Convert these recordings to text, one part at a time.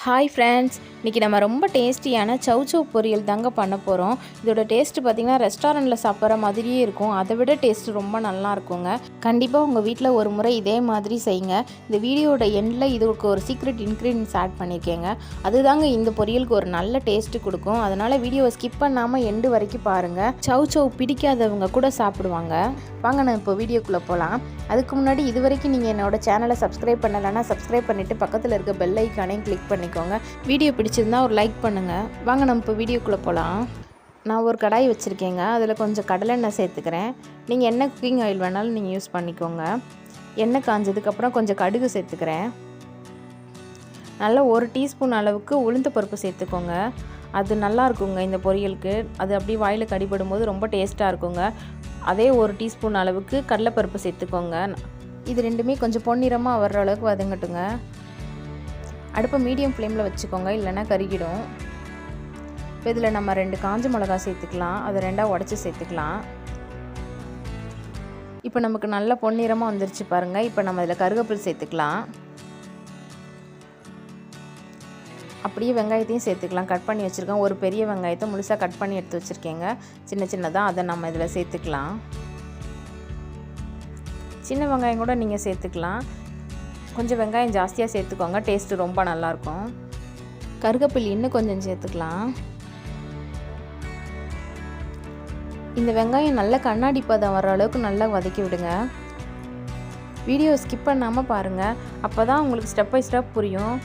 Hi friends, இன்றைக்கி நம்ம ரொம்ப டேஸ்டியான சௌசௌ பொரியல் தாங்க பண்ண போகிறோம். இதோட டேஸ்ட்டு பார்த்திங்கன்னா ரெஸ்டாரண்ட்டில் சாப்பிட்ற மாதிரியே இருக்கும். அதை விட டேஸ்ட்டு ரொம்ப நல்லா இருக்குங்க. கண்டிப்பாக உங்கள் வீட்டில் ஒரு முறை இதே மாதிரி செய்யுங்க. இந்த வீடியோட எண்டில் இதுக்கு ஒரு சீக்ரெட் இன்க்ரீடியன்ஸ் ஆட் பண்ணியிருக்கேங்க. அதுதாங்க இந்த பொரியலுக்கு ஒரு நல்ல டேஸ்ட்டு கொடுக்கும். அதனால் வீடியோவை ஸ்கிப் பண்ணாமல் எண்டு வரைக்கும் பாருங்கள். சௌசௌ பிடிக்காதவங்க கூட சாப்பிடுவாங்க. வாங்க நான் இப்போ வீடியோக்குள்ளே போகலாம். அதுக்கு முன்னாடி இது வரைக்கும் நீங்கள் என்னோடய சேனலை சப்ஸ்கிரைப் பண்ணலைன்னா சப்ஸ்கிரைப் பண்ணிவிட்டு பக்கத்தில் இருக்க பெல் ஐக்கானையும் கிளிக் பண்ணிக்கோங்க. வீடியோ பிடிச்சிருந்தா ஒரு லைக் பண்ணுங்கள். வாங்க நம்ம இப்போ வீடியோக்குள்ளே போகலாம். நான் ஒரு கடாய் வச்சுருக்கேங்க. அதில் கொஞ்சம் கடலெண்ணெய் சேர்த்துக்கிறேன். நீங்கள் என்ன குக்கிங் ஆயில் வேணாலும் நீங்கள் யூஸ் பண்ணிக்கோங்க. எண்ணெய் காஞ்சதுக்கப்புறம் கொஞ்சம் கடுகு சேர்த்துக்கிறேன். நல்லா 1 டீஸ்பூன் அளவுக்கு உளுந்து பருப்பு சேர்த்துக்கோங்க. அது நல்லா இருக்குங்க இந்த பொரியலுக்கு. அது அப்படியே வாயில் கடிபடும் போது ரொம்ப டேஸ்ட்டாக இருக்குங்க. அதே 1 டீஸ்பூன் அளவுக்கு கடலைப்பருப்பு சேர்த்துக்கோங்க. இது ரெண்டுமே கொஞ்சம் பொன்னிறமாக வர்ற அளவுக்கு வதங்கட்டுங்க. அடுப்பை மீடியம் ஃப்ளேமில் வச்சுக்கோங்க, இல்லைன்னா கருகிடும். இப்போ இதில் நம்ம 2 காஞ்ச மிளகா சேர்த்துக்கலாம். அதை 2ஆக உடச்சி சேர்த்துக்கலாம். இப்போ நமக்கு நல்ல பொன்னிறமாக வந்துருச்சு பாருங்கள். இப்போ நம்ம இதில் கருவேப்பிலை சேர்த்துக்கலாம். அப்படியே வெங்காயத்தையும் சேர்த்துக்கலாம். கட் பண்ணி வச்சுருக்கேன். ஒரு பெரிய வெங்காயத்தை முழுசாக கட் பண்ணி எடுத்து வச்சுருக்கேங்க. சின்ன சின்னதாக அதை நம்ம இதில் சேர்த்துக்கலாம். சின்ன வெங்காயம் கூட நீங்கள் சேர்த்துக்கலாம். கொஞ்சம் வெங்காயம் ஜாஸ்தியாக சேர்த்துக்கோங்க, டேஸ்ட்டு ரொம்ப நல்லாயிருக்கும். கருவேப்பிலை இன்னும் கொஞ்சம் சேர்த்துக்கலாம். இந்த வெங்காயம் நல்லா கண்ணாடி பதம் வர அளவுக்கு நல்லா வதக்கி விடுங்க. வீடியோ ஸ்கிப் பண்ணாமல் பாருங்கள், அப்போ தான் உங்களுக்கு ஸ்டெப் பை ஸ்டெப் புரியும்.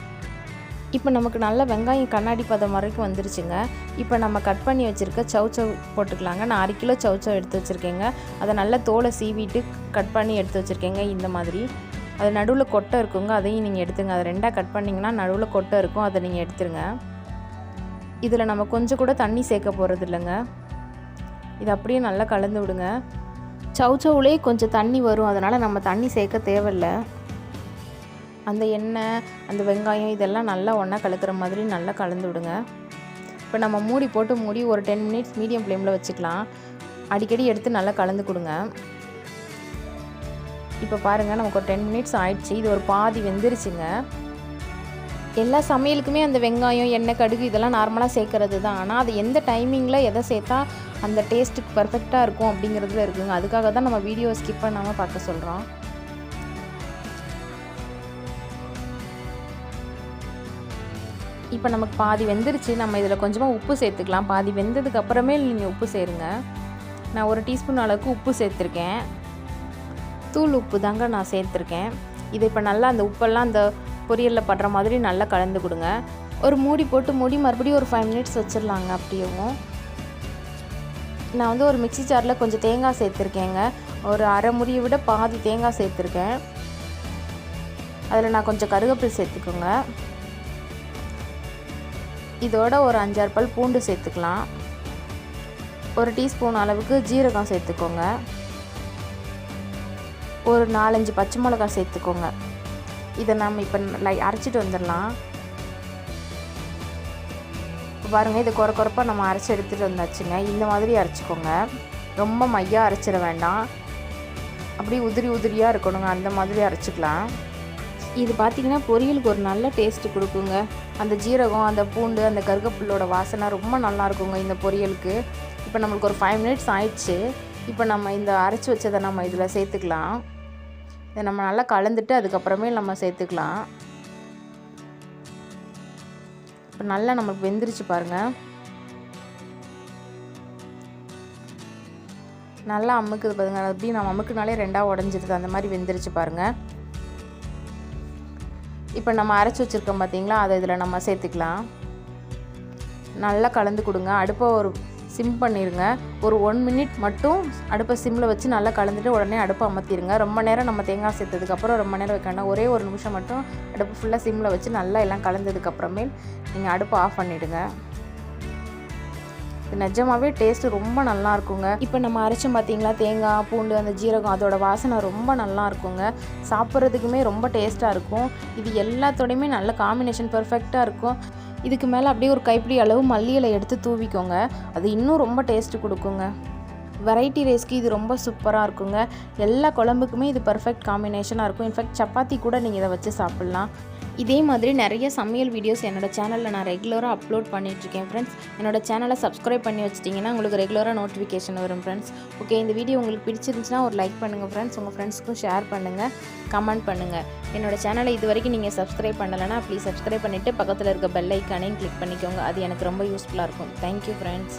இப்போ நமக்கு நல்ல வெங்காயம் கண்ணாடி பதம் வரைக்கும் வந்துருச்சுங்க. இப்போ நம்ம கட் பண்ணி வச்சுருக்க சௌசௌ போட்டுக்கலாங்க. நான் 1/2 கிலோ சௌசௌ எடுத்து வச்சுருக்கேங்க. அதை நல்லா தோலை சீவிட்டு கட் பண்ணி எடுத்து வச்சுருக்கேங்க. இந்த மாதிரி அது நடுவில் கொட்டை இருக்குங்க, அதையும் நீங்கள் எடுத்துங்க. அதை 2ஆக கட் பண்ணிங்கன்னா நடுவில் கொட்டை இருக்கும், அதை நீங்கள் எடுத்துருங்க. இதில் நம்ம கொஞ்சம் கூட தண்ணி சேர்க்க போகிறது இல்லைங்க. இது அப்படியே நல்லா கலந்து விடுங்க. சௌசௌவிலே கொஞ்சம் தண்ணி வரும், அதனால் நம்ம தண்ணி சேர்க்க தேவையில்லை. அந்த எண்ணெய், அந்த வெங்காயம் இதெல்லாம் நல்லா ஒன்றா கலக்கிற மாதிரி நல்லா கலந்து விடுங்க. இப்போ நம்ம மூடி ஒரு 10 மினிட்ஸ் மீடியம் ஃப்ளேமில் வச்சுக்கலாம். அடிக்கடி எடுத்து நல்லா கலந்து கொடுங்க. இப்போ பாருங்கள், நமக்கு ஒரு 10 மினிட்ஸ் ஆயிடுச்சு. இது ஒரு பாதி வெந்துருச்சுங்க. எல்லா சமையலுக்குமே அந்த வெங்காயம், எண்ணெய், கடுகு இதெல்லாம் நார்மலாக சேர்க்கறது தான். ஆனால் அது எந்த டைமிங்கில் எதை சேர்த்தா அந்த டேஸ்ட்டுக்கு பர்ஃபெக்டாக இருக்கும் அப்படிங்கிறதுல இருக்குங்க. அதுக்காக தான் நம்ம வீடியோவை ஸ்கிப் பண்ணாமல் பார்க்க சொல்கிறோம். இப்போ நமக்கு பாதி வெந்துருச்சு. நம்ம இதில் கொஞ்சமாக உப்பு சேர்த்துக்கலாம். பாதி வெந்ததுக்கு அப்புறமே நீங்கள் உப்பு சேருங்க. நான் 1 டீஸ்பூன் அளவுக்கு உப்பு சேர்த்துருக்கேன். தூள் உப்பு தாங்க நான் சேர்த்துருக்கேன். இது இப்போ நல்லா அந்த உப்பெல்லாம் அந்த பொரியலில் படுற மாதிரி நல்லா கலந்து கொடுங்க. ஒரு மூடி மறுபடியும் ஒரு 5 மினிட்ஸ் வச்சிடலாங்க. அப்படியேவும் நான் வந்து ஒரு மிக்ஸி ஜாரில் கொஞ்சம் தேங்காய் சேர்த்துருக்கேங்க. ஒரு அரை மூடியை விட பாதி தேங்காய் சேர்த்துருக்கேன். அதில் நான் கொஞ்சம் கருவேப்பிலை சேர்த்துக்கோங்க. இதோட ஒரு 5-6 பல் பூண்டு சேர்த்துக்கலாம். 1 டீஸ்பூன் அளவுக்கு ஜீரகம் சேர்த்துக்கோங்க. ஒரு 4-5 பச்சை மிளகாய் சேர்த்துக்கோங்க. இதை நம்ம இப்போ அரைச்சிட்டு வந்துடலாம். பாருங்கள், இது குறைப்பாக நம்ம அரைச்சி எடுத்துகிட்டு வந்தாச்சுங்க. இந்த மாதிரி அரைச்சிக்கோங்க. ரொம்ப மையாக அரைச்சிட வேண்டாம். அப்படி உதிரியாக இருக்கணுங்க. அந்த மாதிரி அரைச்சிக்கலாம். இது பார்த்திங்கன்னா பொரியலுக்கு ஒரு நல்ல டேஸ்ட்டு கொடுக்குங்க. அந்த ஜீரகம், அந்த பூண்டு, அந்த கருவேப்பிலோட வாசனை ரொம்ப நல்லா இருக்குங்க இந்த பொரியலுக்கு. இப்போ நம்மளுக்கு ஒரு 5 மினிட்ஸ் ஆயிடுச்சு. இப்போ நம்ம இந்த அரைச்சி வச்சதை நம்ம இதில் சேர்த்துக்கலாம். இதை நம்ம நல்லா கலந்துட்டு அதுக்கப்புறமே நம்ம சேர்த்துக்கலாம். இப்போ நல்லா நம்மளுக்கு வெந்துருச்சு பாருங்கள். நல்லா அமுக்குது பாருங்கள். அப்படி நம்ம அமுக்குனாலே 2ஆக உடஞ்சிருது. அந்த மாதிரி வெந்துருச்சு பாருங்கள். இப்போ நம்ம அரைச்சி வச்சுருக்கோம் பார்த்தீங்களா, அதை இதில் நம்ம சேர்த்துக்கலாம். நல்லா கலந்து கொடுங்க. அடுப்பை ஒரு சிம் பண்ணிடுங்க. ஒரு 1 மினிட் மட்டும் அடுப்பை சிம்மில் வச்சு நல்லா கலந்துட்டு உடனே அடுப்பை அமர்த்திடுங்க. ரொம்ப நேரம் நம்ம தேங்காய் சேர்த்ததுக்கப்புறம் ரொம்ப நேரம் வைக்க வேண்டாம். ஒரே 1 நிமிஷம் மட்டும் அடுப்பு ஃபுல்லாக சிம்மில் வச்சு நல்லா எல்லாம் கலந்ததுக்கப்புறமே நீங்கள் அடுப்பை ஆஃப் பண்ணிவிடுங்க. இது நிஜமாகவே டேஸ்ட்டு ரொம்ப நல்லா இருக்குங்க. இப்போ நம்ம அரைச்சோம் பார்த்தீங்களா, தேங்காய், பூண்டு, அந்த ஜீரகம், அதோட வாசனை ரொம்ப நல்லா இருக்குங்க. சாப்பிட்றதுக்குமே ரொம்ப டேஸ்ட்டாக இருக்கும். இது எல்லாத்தோடையுமே நல்ல காம்பினேஷன் பர்ஃபெக்டாக இருக்கும். இதுக்கு மேலே அப்படியே ஒரு கைப்பிடி அளவு மல்லி இலை எடுத்து தூவிக்கோங்க. அது இன்னும் ரொம்ப டேஸ்ட்டு கொடுக்குங்க. வெரைட்டி ரைஸ்க்கு இது ரொம்ப சூப்பராக இருக்குங்க. எல்லா குழம்புக்குமே இது பர்ஃபெக்ட் காம்பினேஷனாக இருக்கும். இன்ஃபேக்ட் சப்பாத்தி கூட நீங்கள் இதை வச்சு சாப்பிட்லாம். இதே மாதிரி நிறைய சமையல் வீடியோஸ் என்னோட சேனலில் நான் ரெகுலராக அப்லோட் பண்ணிகிட்ருக்கேன் ஃப்ரெண்ட்ஸ். என்னோட சேனலை சப்ஸ்கிரைப் பண்ணி வச்சிட்டிங்கன்னா உங்களுக்கு ரெகுலராக நோட்டிஃபிகேஷன் வரும் ஃப்ரெண்ட்ஸ். ஓகே, இந்த வீடியோ உங்களுக்கு பிடிச்சிருந்துச்சுன்னா ஒரு லைக் பண்ணுங்கள் ஃப்ரெண்ட்ஸ். உங்கள் ஃப்ரெண்ட்ஸ்க்கும் ஷேர் பண்ணுங்கள், கமெண்ட் பண்ணுங்கள். என்னோட சேனலை இது வரைக்கும் நீங்கள் சப்ஸ்கிரைப் பண்ணலைன்னா ப்ளீஸ் சப்ஸ்கிரைப் பண்ணிவிட்டு பக்கத்தில் இருக்க பெல் ஐக்கானையும் கிளிக் பண்ணிக்கோங்க. அது எனக்கு ரொம்ப யூஸ்ஃபுல்லாக இருக்கும். Thank you friends.